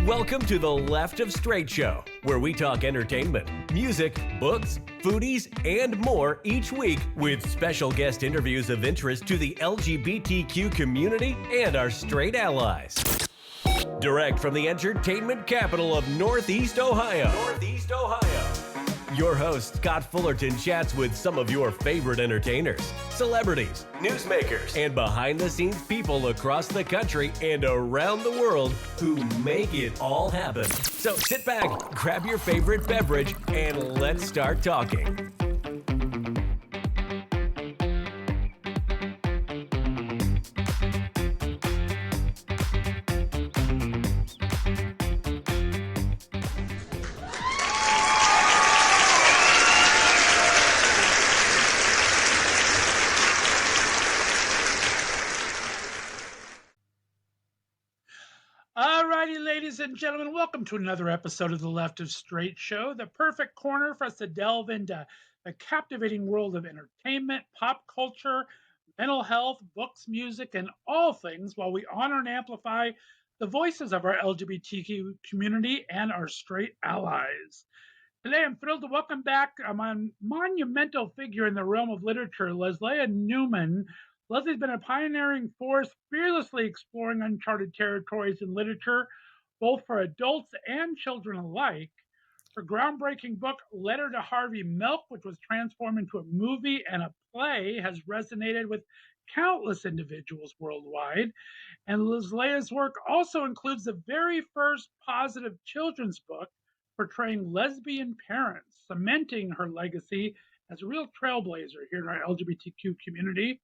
Welcome to the Left of Str8 Show, where we talk entertainment, music, books, foodies, and more each week with special guest interviews of interest to the LGBTQ community and our straight allies. Direct from the entertainment capital of Northeast Ohio. Your host, Scott Fullerton, chats with some of your favorite entertainers, celebrities, newsmakers, and behind-the-scenes people across the country and around the world who make it all happen. So sit back, grab your favorite beverage, and let's start talking. Ladies and gentlemen, welcome to another episode of the Left of Str8 Show, the perfect corner for us to delve into the captivating world of entertainment, pop culture, mental health, books, music, and all things while we honor and amplify the voices of our LGBTQ community and our straight allies. Today, I'm thrilled to welcome back a monumental figure in the realm of literature, Leslea Newman. Leslie's been a pioneering force, fearlessly exploring uncharted territories in literature, both for adults and children alike. Her groundbreaking book, Letter to Harvey Milk, which was transformed into a movie and a play, has resonated with countless individuals worldwide. And Leslea's work also includes the very first positive children's book portraying lesbian parents, cementing her legacy as a real trailblazer here in our LGBTQ community.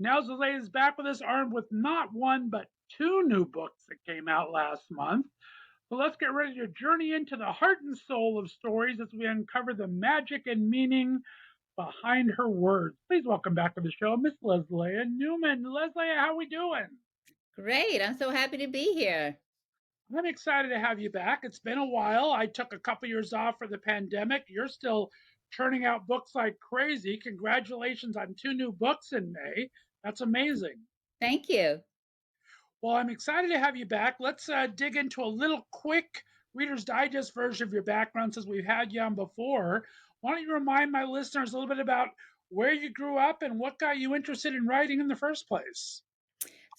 Now Leslea is back with us, armed with not one, but two new books that came out last month. So let's get ready to journey into the heart and soul of stories as we uncover the magic and meaning behind her words. Please welcome back to the show, Miss Leslea Newman. Leslea, how are we doing? Great. I'm so happy to be here. I'm excited to have you back. It's been a while. I took a couple years off for the pandemic. You're still churning out books like crazy. Congratulations on 2 new books in May. That's amazing. Thank you. Well, I'm excited to have you back. Let's dig into a little quick Reader's Digest version of your background since we've had you on before. Why don't you remind my listeners a little bit about where you grew up and what got you interested in writing in the first place?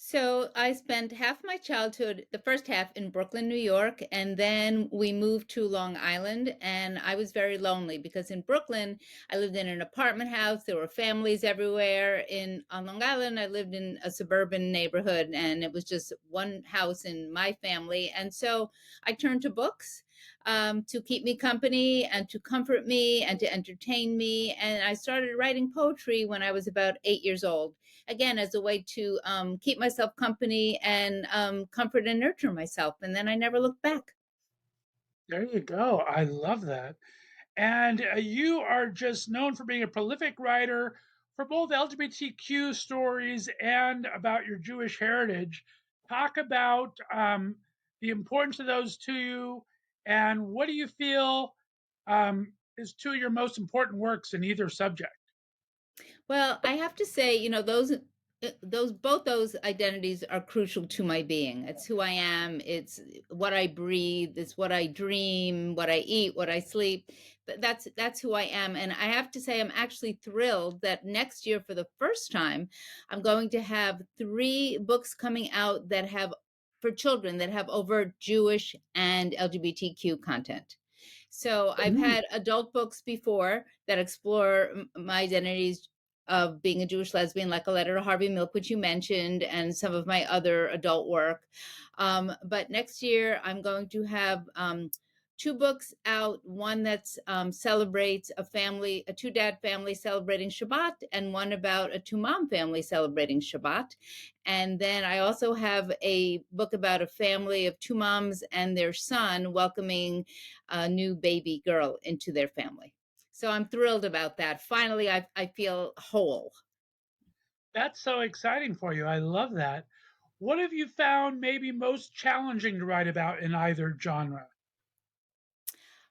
So I spent half my childhood, the first half in Brooklyn, New York, and then we moved to Long Island, and I was very lonely because in Brooklyn, I lived in an apartment house. There were families everywhere. On Long Island, I lived in a suburban neighborhood, and it was just one house in my family. And so I turned to books to keep me company and to comfort me and to entertain me. And I started writing poetry when I was about 8 years old, again, as a way to keep myself company and comfort and nurture myself. And then I never looked back. There you go. I love that. And you are just known for being a prolific writer for both LGBTQ stories and about your Jewish heritage. Talk about the importance of those to you, and what do you feel is two of your most important works in either subject? Well, I have to say, both those identities are crucial to my being. It's who I am. It's what I breathe. It's what I dream, what I eat, what I sleep. That's who I am. And I have to say, I'm actually thrilled that next year, for the first time, I'm going to have 3 books coming out that have, for children, that have overt Jewish and LGBTQ content. So I've had adult books before that explore my identities of being a Jewish lesbian, like A Letter to Harvey Milk, which you mentioned, and some of my other adult work. But next year, I'm going to have 2 books out, one that celebrates a 2-dad family celebrating Shabbat, and one about a 2-mom family celebrating Shabbat. And then I also have a book about a family of 2 moms and their son welcoming a new baby girl into their family. So I'm thrilled about that. Finally, I feel whole. That's so exciting for you. I love that. What have you found maybe most challenging to write about in either genre?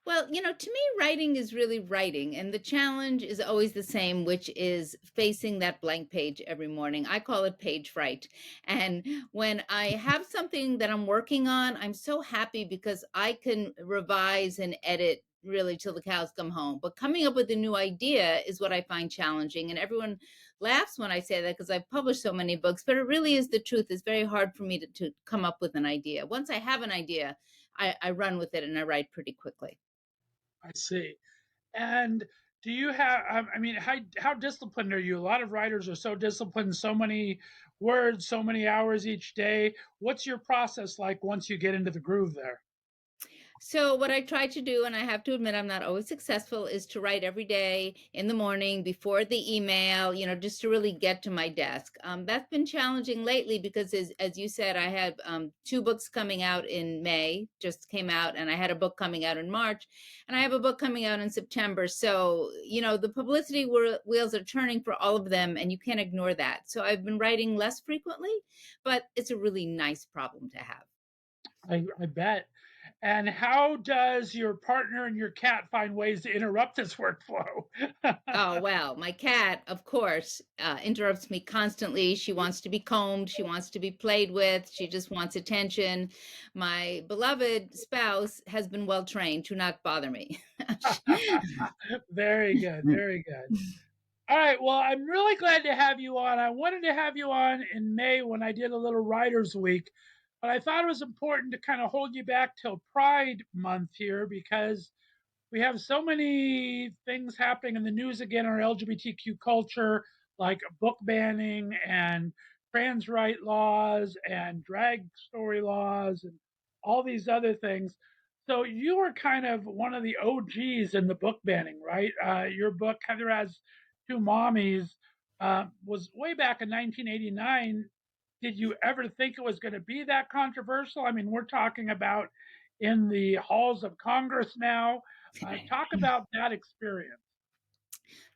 Well, to me, writing is really writing. And the challenge is always the same, which is facing that blank page every morning. I call it page fright. And when I have something that I'm working on, I'm so happy because I can revise and edit really till the cows come home. But coming up with a new idea is what I find challenging. And everyone laughs when I say that because I've published so many books, but it really is the truth. It's very hard for me to come up with an idea. Once I have an idea, I run with it and I write pretty quickly. I see. And do you have, I mean, how disciplined are you? A lot of writers are so disciplined, so many words, so many hours each day. What's your process like once you get into the groove there? So what I try to do, and I have to admit I'm not always successful, is to write every day in the morning before the email, just to really get to my desk. That's been challenging lately because, as you said, I have two books coming out in May, just came out, and I had a book coming out in March, and I have a book coming out in September. So, the publicity wheels are turning for all of them, and you can't ignore that. So I've been writing less frequently, but it's a really nice problem to have. I bet. And how does your partner and your cat find ways to interrupt this workflow? Oh, well, my cat, of course, interrupts me constantly. She wants to be combed. She wants to be played with. She just wants attention. My beloved spouse has been well trained to not bother me. Very good. Very good. All right. Well, I'm really glad to have you on. I wanted to have you on in May when I did a little Writers Week, but I thought it was important to kind of hold you back till Pride Month here because we have so many things happening in the news again in our LGBTQ culture, like book banning and trans right laws and drag story laws and all these other things. So you were kind of one of the OGs in the book banning, right? Your book, Heather Has Two Mommies, was way back in 1989. Did you ever think it was going to be that controversial? I mean, we're talking about in the halls of Congress now. Talk about that experience.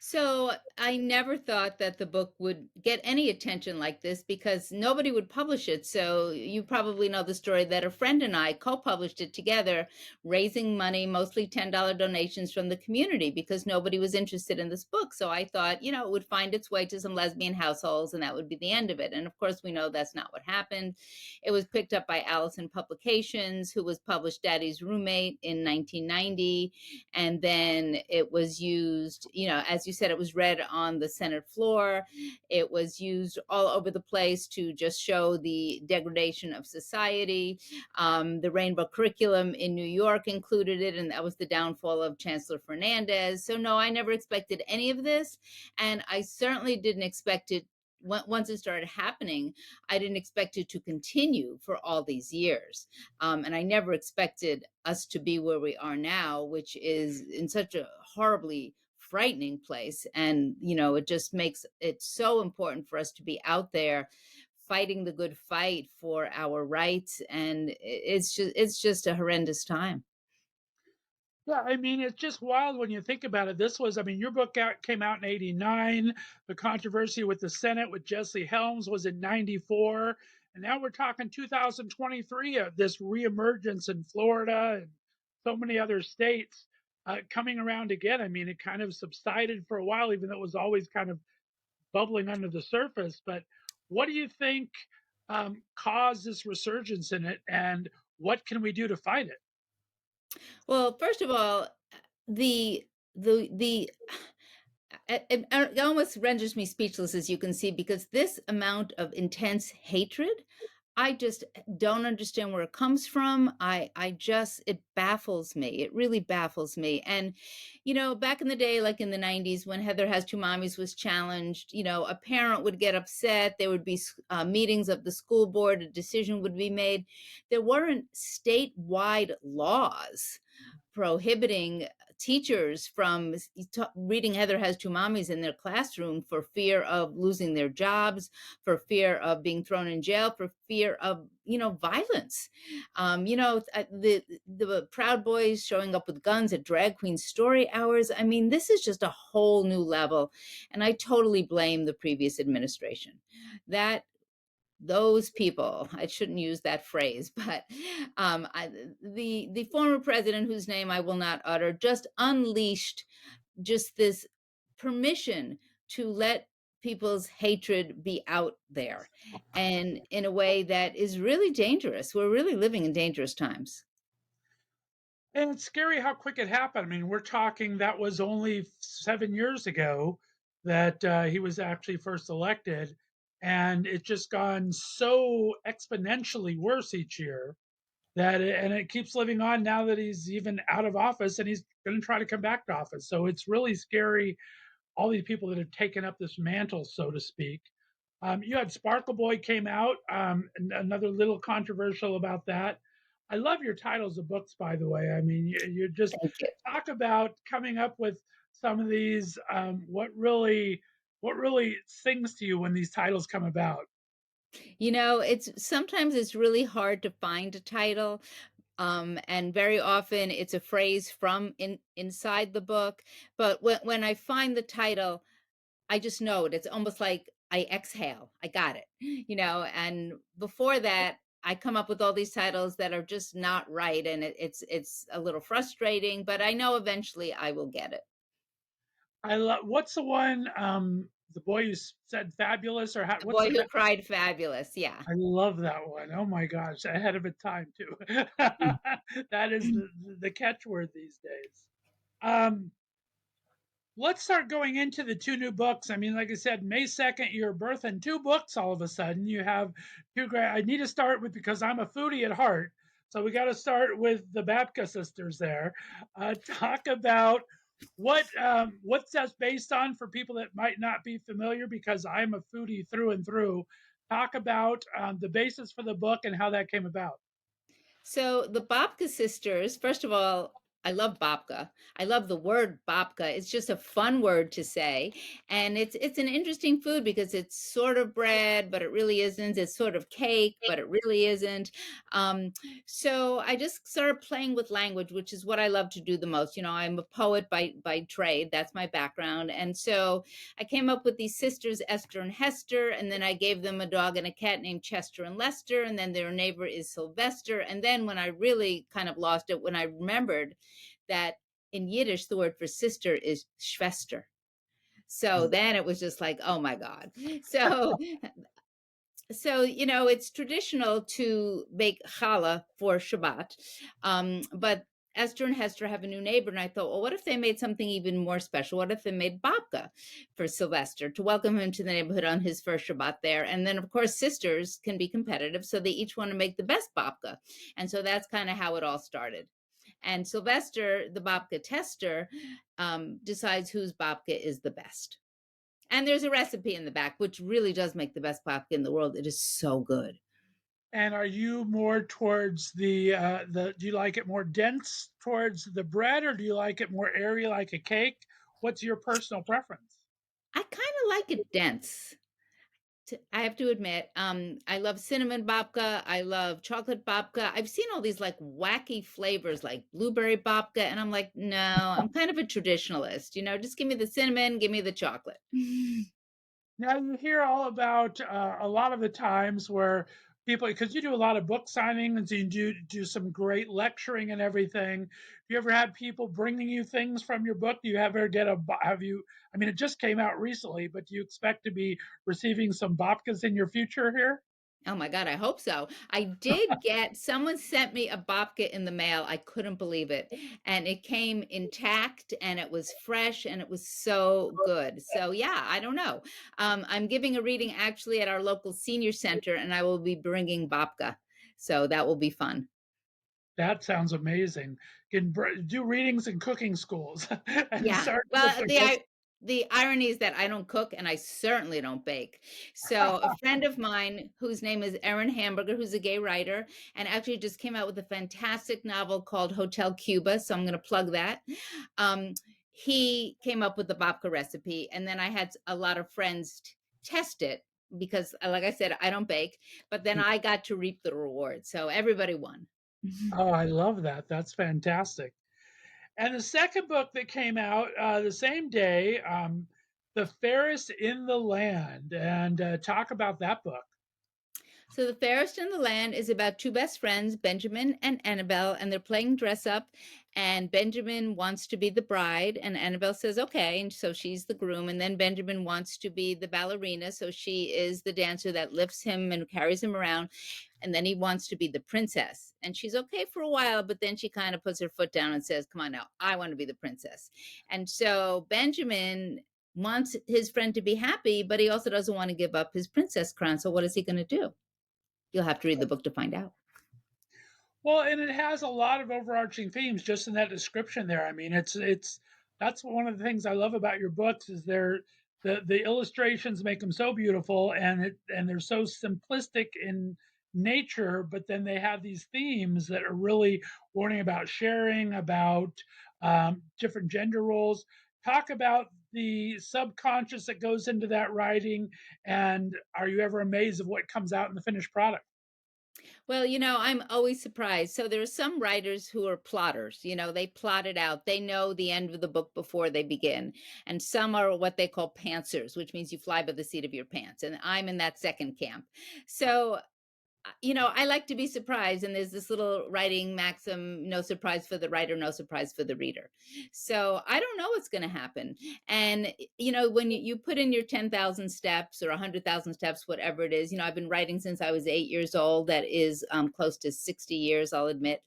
So I never thought that the book would get any attention like this because nobody would publish it. So you probably know the story that a friend and I co-published it together, raising money, mostly $10 donations from the community because nobody was interested in this book. So I thought, it would find its way to some lesbian households and that would be the end of it. And of course, we know that's not what happened. It was picked up by Allison Publications, who was published Daddy's Roommate in 1990. And then it was used, as you said, it was read on the Senate floor. It was used all over the place to just show the degradation of society. The rainbow curriculum in New York included it, and that was the downfall of Chancellor Fernandez. So no, I never expected any of this. And I certainly didn't expect it once it started happening. I didn't expect it to continue for all these years. And I never expected us to be where we are now, which is in such a horribly frightening place. And, it just makes it so important for us to be out there fighting the good fight for our rights. And it's just a horrendous time. Yeah, I mean, it's just wild when you think about it. This was, I mean, your book came out in '89. The controversy with the Senate with Jesse Helms was in '94. And now we're talking 2023 of this reemergence in Florida and so many other states coming around again. I mean, it kind of subsided for a while, even though it was always kind of bubbling under the surface. But what do you think caused this resurgence in it, and what can we do to fight it? Well, first of all, the it almost renders me speechless, as you can see, because this amount of intense hatred, I just don't understand where it comes from. I just, it baffles me. It really baffles me. And, back in the day, like in the 90s, when Heather Has Two Mommies was challenged, a parent would get upset. There would be meetings of the school board, a decision would be made. There weren't statewide laws prohibiting teachers from reading Heather Has Two Mommies in their classroom for fear of losing their jobs, for fear of being thrown in jail, for fear of violence. The Proud Boys showing up with guns at drag queen story hours. I mean, this is just a whole new level, and I totally blame the previous administration. That those people, I shouldn't use that phrase, but the former president, whose name I will not utter, just unleashed just this permission to let people's hatred be out there, and in a way that is really dangerous. We're really living in dangerous times. And it's scary how quick it happened. I mean, we're talking that was only 7 years ago that he was actually first elected, and it's just gone so exponentially worse each year and it keeps living on now that he's even out of office, and he's going to try to come back to office. So it's really scary, all these people that have taken up this mantle, so to speak. You had Sparkle Boy came out, and another little controversial about that. I love your titles of books, by the way. I mean, you just Thank you. talk about coming up with some of these. What really sings to you when these titles come about? It's sometimes it's really hard to find a title. And very often it's a phrase from inside the book. But when I find the title, I just know it. It's almost like I exhale. I got it. And before that, I come up with all these titles that are just not right, and it's a little frustrating. But I know eventually I will get it. I love. What's the one? The boy who said fabulous, or how, The what's Boy the? Who Cried Fabulous. Yeah. I love that one. Oh my gosh, ahead of its time too. That is the catchword these days. Um, let's start going into the two new books. I mean, like I said, May 2nd, your birth and two books all of a sudden. You have two great. I need to start with, because I'm a foodie at heart. So we got to start with the Babka sisters there. Talk about what's that's based on for people that might not be familiar, because I'm a foodie through and through. Talk about the basis for the book and how that came about. So the Babka sisters, first of all, I love babka. I love the word babka. It's just a fun word to say, and it's an interesting food because it's sort of bread, but it really isn't. It's sort of cake, but it really isn't. Um, so I just started playing with language, which is what I love to do the most. I'm a poet by trade. That's my background, and so I came up with these sisters, Esther and Hester, and then I gave them a dog and a cat named Chester and Lester, and then their neighbor is Sylvester. And then when I really kind of lost it, when I remembered that in Yiddish, the word for sister is Schwester. So then it was just like, oh my God. So it's traditional to bake challah for Shabbat, but Esther and Hester have a new neighbor, and I thought, well, what if they made something even more special? What if they made babka for Sylvester to welcome him to the neighborhood on his first Shabbat there? And then, of course, sisters can be competitive, so they each want to make the best babka, and so that's kind of how it all started. And Sylvester, the babka tester, decides whose babka is the best. And there's a recipe in the back, which really does make the best babka in the world. It is so good. And are you more towards the? Do you like it more dense towards the bread, or do you like it more airy like a cake? What's your personal preference? I kind of like it dense. I have to admit, I love cinnamon babka. I love chocolate babka. I've seen all these like wacky flavors like blueberry babka, and I'm like, no, I'm kind of a traditionalist. Just give me the cinnamon, give me the chocolate. Now you hear all about a lot of the times where people, because you do a lot of book signings and you do some great lecturing and everything. Do you ever have people bringing you things from your book? Do you ever get have you? I mean, it just came out recently, but do you expect to be receiving some babkas in your future here? Oh my God, I hope so. I did get, someone sent me a babka in the mail. I couldn't believe it. And it came intact and it was fresh and it was so good. So, yeah, I don't know. I'm giving a reading actually at our local senior center, and I will be bringing babka. So that will be fun. That sounds amazing. Can do readings in cooking schools and Yeah. start with Well, the irony is that I don't cook and I certainly don't bake. So a friend of mine whose name is Erin Hamburger, who's a gay writer, and actually just came out with a fantastic novel called Hotel Cuba. So I'm going to plug that. He came up with the babka recipe, and then I had a lot of friends test it because, like I said, I don't bake, but then I got to reap the reward. So everybody won. Oh, I love that. That's fantastic. And the second book that came out the same day, The Fairest in the Land, and talk about that book. So The Fairest in the Land is about two best friends, Benjamin and Annabelle, and they're playing dress up. And Benjamin wants to be the bride, and Annabelle says, okay. And so she's the groom. And then Benjamin wants to be the ballerina. So she is the dancer that lifts him and carries him around. And then he wants to be the princess. And she's okay for a while, but then she kind of puts her foot down and says, come on now, I want to be the princess. And so Benjamin wants his friend to be happy, but he also doesn't want to give up his princess crown. So what is he going to do? You'll have to read the book to find out. Well, and it has a lot of overarching themes just in that description there. I mean, it's that's one of the things I love about your books is the illustrations make them so beautiful, and they're so simplistic in nature, but then they have these themes that are really warning about sharing, about different gender roles. Talk about the subconscious that goes into that writing, and are you ever amazed of what comes out in the finished product? Well, I'm always surprised. So there are some writers who are plotters, they plot it out. They know the end of the book before they begin. And some are what they call pantsers, which means you fly by the seat of your pants. And I'm in that second camp. So I like to be surprised. And there's this little writing maxim, no surprise for the writer, no surprise for the reader. So I don't know what's going to happen. And, when you put in your 10,000 steps or 100,000 steps, whatever it is, I've been writing since I was 8 years old. That is close to 60 years, I'll admit.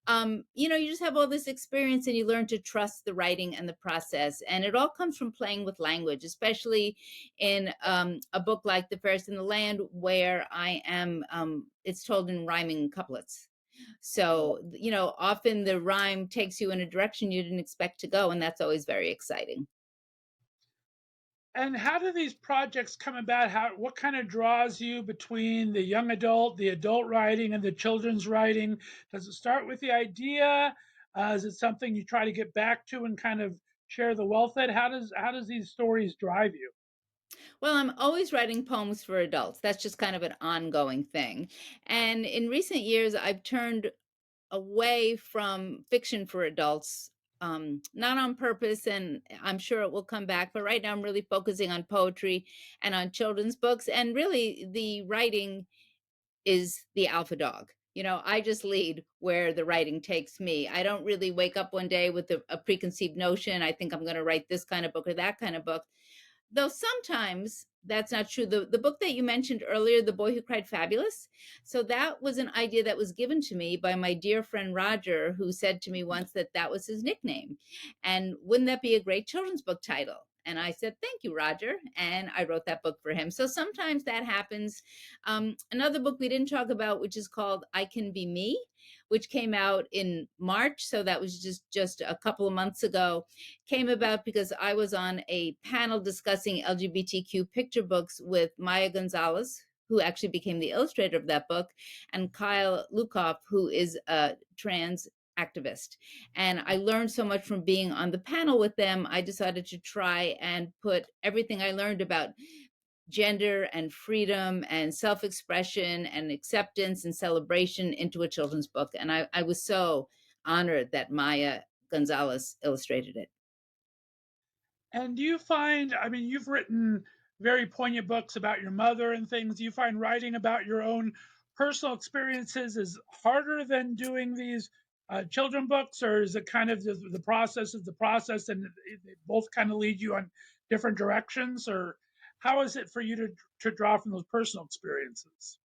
You just have all this experience and you learn to trust the writing and the process. And it all comes from playing with language, especially in a book like The Fairest in the Land, where I am, it's told in rhyming couplets. So, often the rhyme takes you in a direction you didn't expect to go, and that's always very exciting. And how do these projects come about? What kind of draws you between the young adult, the adult writing, and the children's writing? Does it start with the idea? Is it something you try to get back to and kind of share the wealth at? How does these stories drive you? Well, I'm always writing poems for adults. That's just kind of an ongoing thing. And in recent years, I've turned away from fiction for adults, not on purpose, and I'm sure it will come back. But right now, I'm really focusing on poetry and on children's books. And really, the writing is the alpha dog. I just lead where the writing takes me. I don't really wake up one day with a preconceived notion. I think I'm going to write this kind of book or that kind of book, though sometimes that's not true. The book that you mentioned earlier, The Boy Who Cried Fabulous, so that was an idea that was given to me by my dear friend Roger, who said to me once that that was his nickname, and wouldn't that be a great children's book title? And I said, thank you, Roger. And I wrote that book for him. So sometimes that happens. Another book we didn't talk about, which is called I Can Be Me, which came out in March. So that was just a couple of months ago, came about because I was on a panel discussing LGBTQ picture books with Maya Gonzalez, who actually became the illustrator of that book, and Kyle Lukoff, who is a trans activist. And I learned so much from being on the panel with them. I decided to try and put everything I learned about gender and freedom and self-expression and acceptance and celebration into a children's book. And I was so honored that Maya Gonzalez illustrated it. And do you find, I mean, you've written very poignant books about your mother and things. Do you find writing about your own personal experiences is harder than doing these children books, or is it kind of the process is the process and they both kind of lead you on different directions? Or how is it for you to draw from those personal experiences?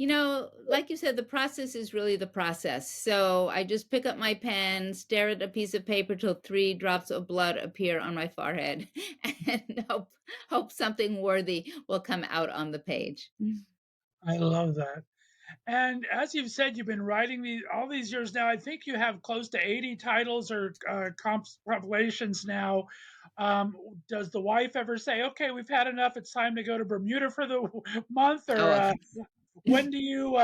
Like you said, the process is really the process. So I just pick up my pen, stare at a piece of paper till 3 drops of blood appear on my forehead, and hope something worthy will come out on the page. I love that. And as you've said, you've been writing all these years now. I think you have close to 80 titles or compilations now. Um, does the wife ever say, "Okay, we've had enough. It's time to go to Bermuda for the month"? Or Oh, when do you?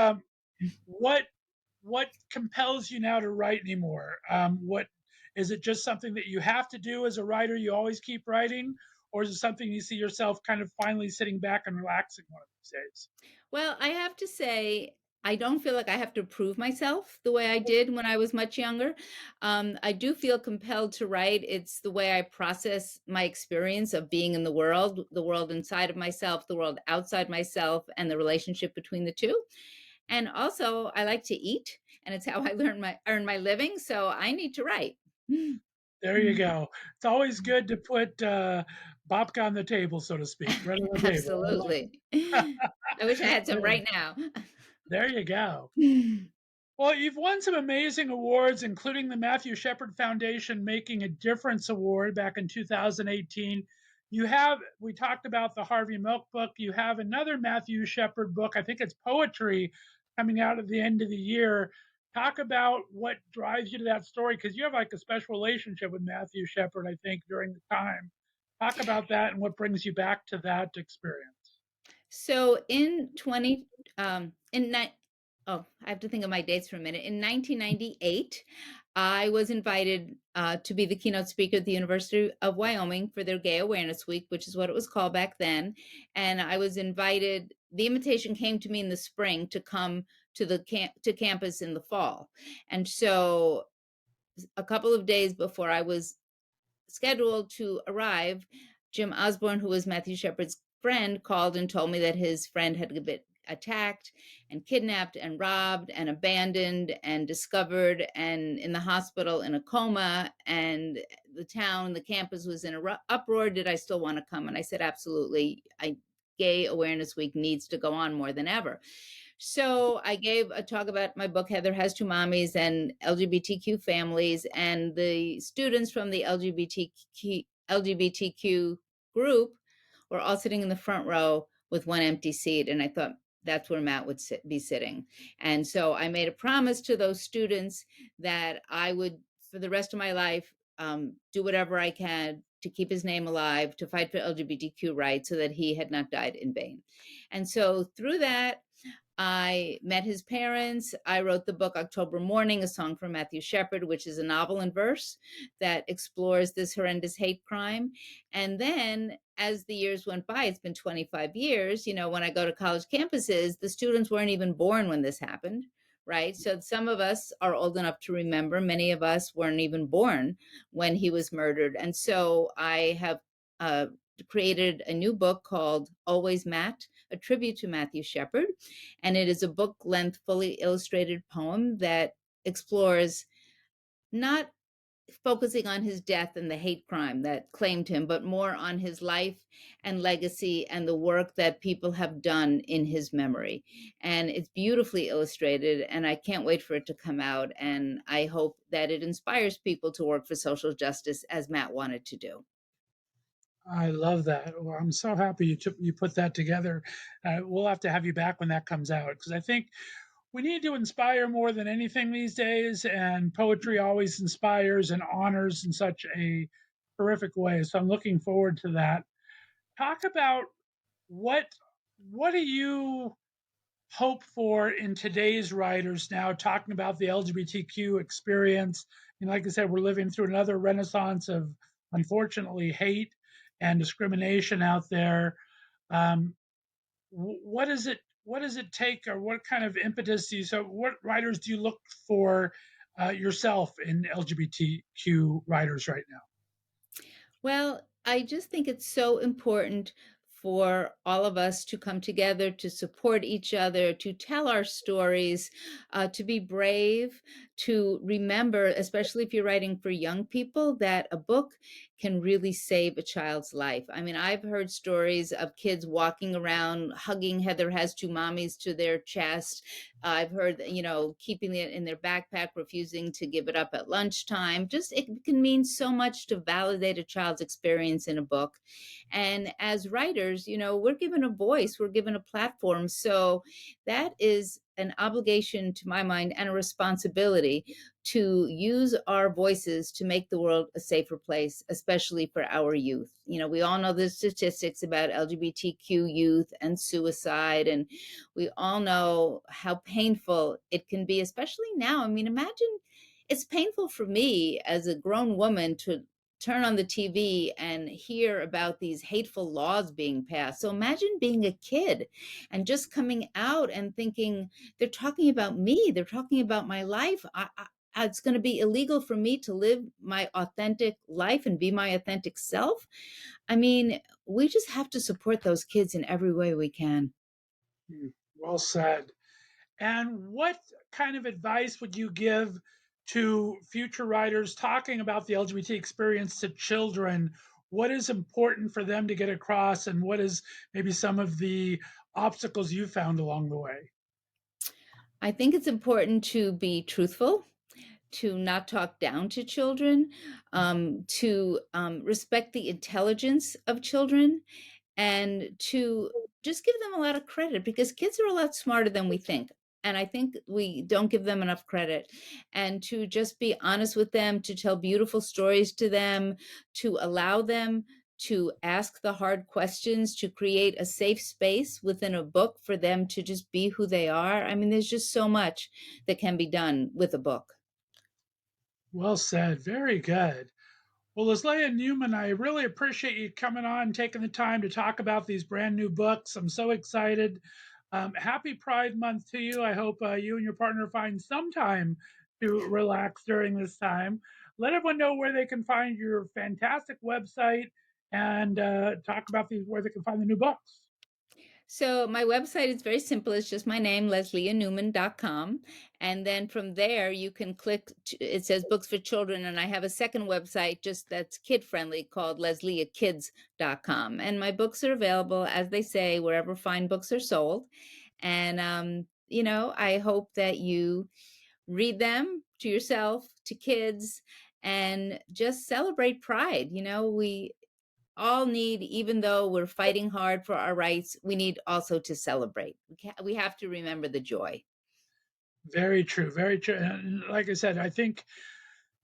What what compels you now to write anymore? What is it? Just something that you have to do as a writer? You always keep writing, or is it something you see yourself kind of finally sitting back and relaxing one of these days? well, I have to say, I don't feel like I have to prove myself the way I did when I was much younger. I do feel compelled to write. It's the way I process my experience of being in the world inside of myself, the world outside myself, and the relationship between the two. And also, I like to eat, and it's how I earn my living. So I need to write. There you go. It's always good to put babka on the table, so to speak, right on the table. Absolutely. I wish I had some right now. There you go. Well, you've won some amazing awards, including the Matthew Shepard Foundation Making a Difference Award back in 2018. We talked about the Harvey Milk book. You have another Matthew Shepard book. I think it's poetry coming out at the end of the year. Talk about what drives you to that story, because you have like a special relationship with Matthew Shepard, I think, during the time. Talk about that and what brings you back to that experience. So in 20 in ni- oh, I have to think of my dates for a minute. In 1998, I was invited to be the keynote speaker at the University of Wyoming for their Gay Awareness Week, which is what it was called back then. And I was invited. The invitation came to me in the spring to come to to campus in the fall. And so a couple of days before I was scheduled to arrive, Jim Osborne, who was Matthew Shepard's friend, called and told me that his friend had been attacked and kidnapped and robbed and abandoned and discovered and in the hospital in a coma, and the campus was in a uproar. Did I still want to come? And I said, absolutely. Gay Awareness Week needs to go on more than ever. So I gave a talk about my book, Heather Has Two Mommies, and LGBTQ families, and the students from the LGBTQ group were all sitting in the front row with one empty seat. And I thought that's where Matt would be sitting. And so I made a promise to those students that I would, for the rest of my life, do whatever I can to keep his name alive, to fight for LGBTQ rights so that he had not died in vain. And so through that, I met his parents. I wrote the book October Morning, a song for Matthew Shepard, which is a novel in verse that explores this horrendous hate crime. And then as the years went by, it's been 25 years, when I go to college campuses, the students weren't even born when this happened, right? So some of us are old enough to remember. Many of us weren't even born when he was murdered. And so I have created a new book called Always Matt, a tribute to Matthew Shepard. And it is a book-length, fully illustrated poem that explores not focusing on his death and the hate crime that claimed him, but more on his life and legacy and the work that people have done in his memory. And it's beautifully illustrated, and I can't wait for it to come out. And I hope that it inspires people to work for social justice as Matt wanted to do. I love that. Well, I'm so happy you put that together. We'll have to have you back when that comes out, because I think we need to inspire more than anything these days, and poetry always inspires and honors in such a terrific way. So I'm looking forward to that. Talk about what what do you hope for in today's writers now, talking about the LGBTQ experience. And like I said, we're living through another renaissance of, unfortunately, hate and discrimination out there. Um, what is it? What does it take, or what kind of impetus do you? So, what writers do you look for yourself in LGBTQ writers right now? Well, I just think it's so important for all of us to come together, to support each other, to tell our stories, to be brave, to remember, especially if you're writing for young people, that a book can really save a child's life. I mean, I've heard stories of kids walking around hugging Heather Has Two Mommies to their chest. I've heard, keeping it in their backpack, refusing to give it up at lunchtime. Just it can mean so much to validate a child's experience in a book. And as writers, we're given a voice, we're given a platform. So that is an obligation to my mind and a responsibility to use our voices to make the world a safer place, especially for our youth. We all know the statistics about LGBTQ youth and suicide, and we all know how painful it can be, especially now. I mean, imagine, it's painful for me as a grown woman to turn on the TV and hear about these hateful laws being passed. So imagine being a kid and just coming out and thinking, they're talking about me, they're talking about my life. It's going to be illegal for me to live my authentic life and be my authentic self. I mean, we just have to support those kids in every way we can. Well said. And what kind of advice would you give to future writers talking about the LGBT experience to children? What is important for them to get across, and what is maybe some of the obstacles you found along the way? I think it's important to be truthful, to not talk down to children, to respect the intelligence of children, and to just give them a lot of credit, because kids are a lot smarter than we think. And I think we don't give them enough credit. And to just be honest with them, to tell beautiful stories to them, to allow them to ask the hard questions, to create a safe space within a book for them to just be who they are. I mean, there's just so much that can be done with a book. Well said. Very good. Well, Leslea Newman, I really appreciate you coming on, taking the time to talk about these brand new books. I'm so excited. Happy Pride Month to you. I hope you and your partner find some time to relax during this time. Let everyone know where they can find your fantastic website, and talk about where they can find the new books. So my website is very simple. It's just my name, LeslieNewman.com. And then from there, you can click, it says Books for Children. And I have a second website just that's kid-friendly called LeslieKids.com. And my books are available, as they say, wherever fine books are sold. And, I hope that you read them to yourself, to kids, and just celebrate Pride. We all need, even though we're fighting hard for our rights, we need also to celebrate. We have to remember the joy. Very true. Very true. And like I said, I think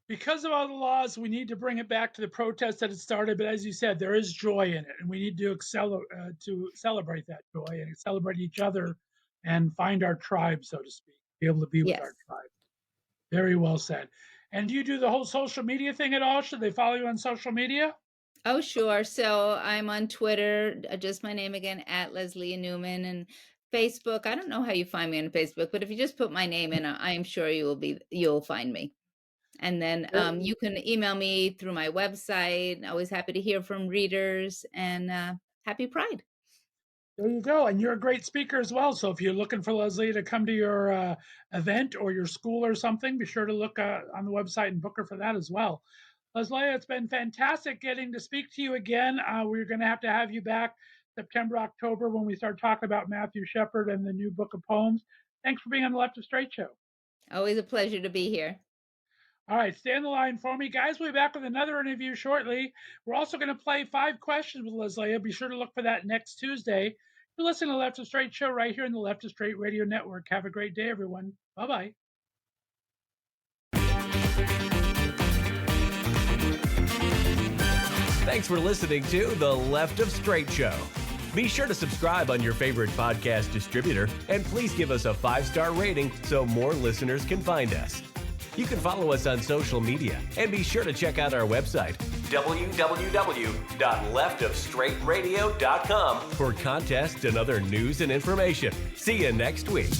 because of all the laws, we need to bring it back to the protest that it started. But as you said, there is joy in it, and we need to celebrate that joy and celebrate each other and find our tribe, so to speak, be able to be with our tribe. Very well said. And do you do the whole social media thing at all? Should they follow you on social media? Oh, sure. So I'm on Twitter, just my name again, at Leslea Newman, and Facebook. I don't know how you find me on Facebook, but if you just put my name in, I am sure you'll find me. And then you can email me through my website. Always happy to hear from readers, and happy Pride. There you go. And you're a great speaker as well. So if you're looking for Leslea to come to your event or your school or something, be sure to look on the website and book her for that as well. Leslea, it's been fantastic getting to speak to you again. We're going to have you back September, October, when we start talking about Matthew Shepard and the new book of poems. Thanks for being on the Left of Str8 Show. Always a pleasure to be here. All right, stay on the line for me. Guys, we'll be back with another interview shortly. We're also going to play 5 questions with Leslea. Be sure to look for that next Tuesday. You're listening to the Left of Str8 Show right here in the Left of Str8 Radio Network. Have a great day, everyone. Bye-bye. Thanks for listening to The Left of Str8 Show. Be sure to subscribe on your favorite podcast distributor, and please give us a 5-star rating so more listeners can find us. You can follow us on social media, and be sure to check out our website, www.leftofstraightradio.com, for contests and other news and information. See you next week.